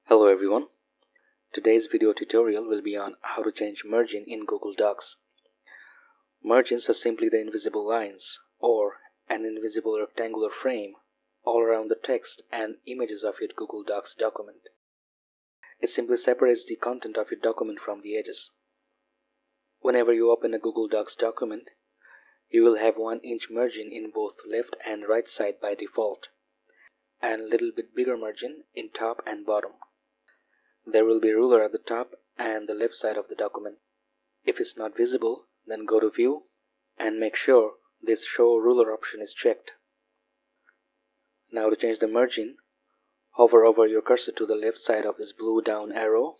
Hello everyone. Today's video tutorial will be on how to change margin in Google Docs. Margins are simply the invisible lines or an invisible rectangular frame all around the text and images of your Google Docs document. It simply separates the content of your document from the edges. Whenever you open a Google Docs document, you will have 1-inch margin in both left and right side by default, and a little bit bigger margin in top and bottom. There will be a ruler at the top and the left side of the document. If it's not visible, then go to View and make sure this Show Ruler option is checked. Now to change the margin, hover over your cursor to the left side of this blue down arrow,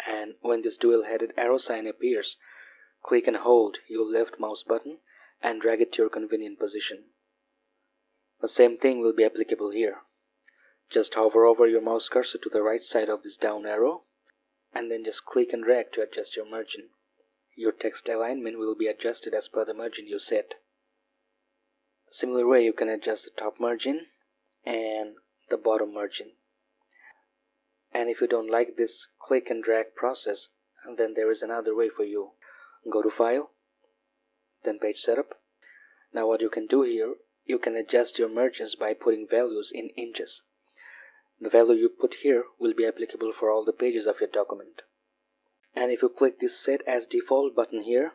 and when this dual-headed arrow sign appears, click and hold your left mouse button and drag it to your convenient position. The same thing will be applicable here. Just hover over your mouse cursor to the right side of this down arrow and then just click and drag to adjust your margin. Your text alignment will be adjusted as per the margin you set. Similar way you can adjust the top margin and the bottom margin. And if you don't like this click and drag process, then there is another way for you. Go to File, then Page Setup. Now what you can do here, you can adjust your margins by putting values in inches. The value you put here will be applicable for all the pages of your document. And if you click this Set as Default button here,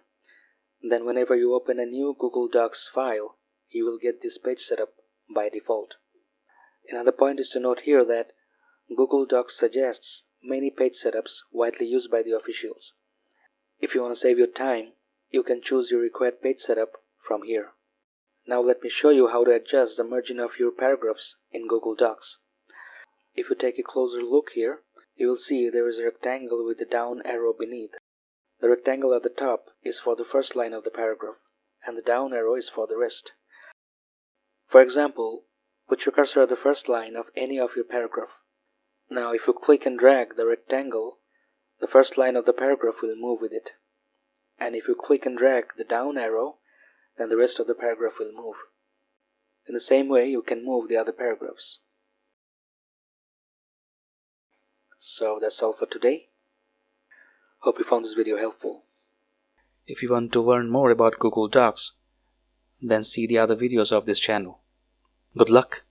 then whenever you open a new Google Docs file, you will get this page setup by default. Another point is to note here that Google Docs suggests many page setups widely used by the officials. If you want to save your time, you can choose your required page setup from here. Now let me show you how to adjust the margin of your paragraphs in Google Docs. If you take a closer look here, you will see there is a rectangle with the down arrow beneath. The rectangle at the top is for the first line of the paragraph, and the down arrow is for the rest. For example, put your cursor at the first line of any of your paragraph. Now if you click and drag the rectangle, the first line of the paragraph will move with it. And if you click and drag the down arrow, then the rest of the paragraph will move. In the same way, you can move the other paragraphs. So that's all for today. Hope you found this video helpful. If you want to learn more about Google Docs, then see the other videos of this channel. Good luck!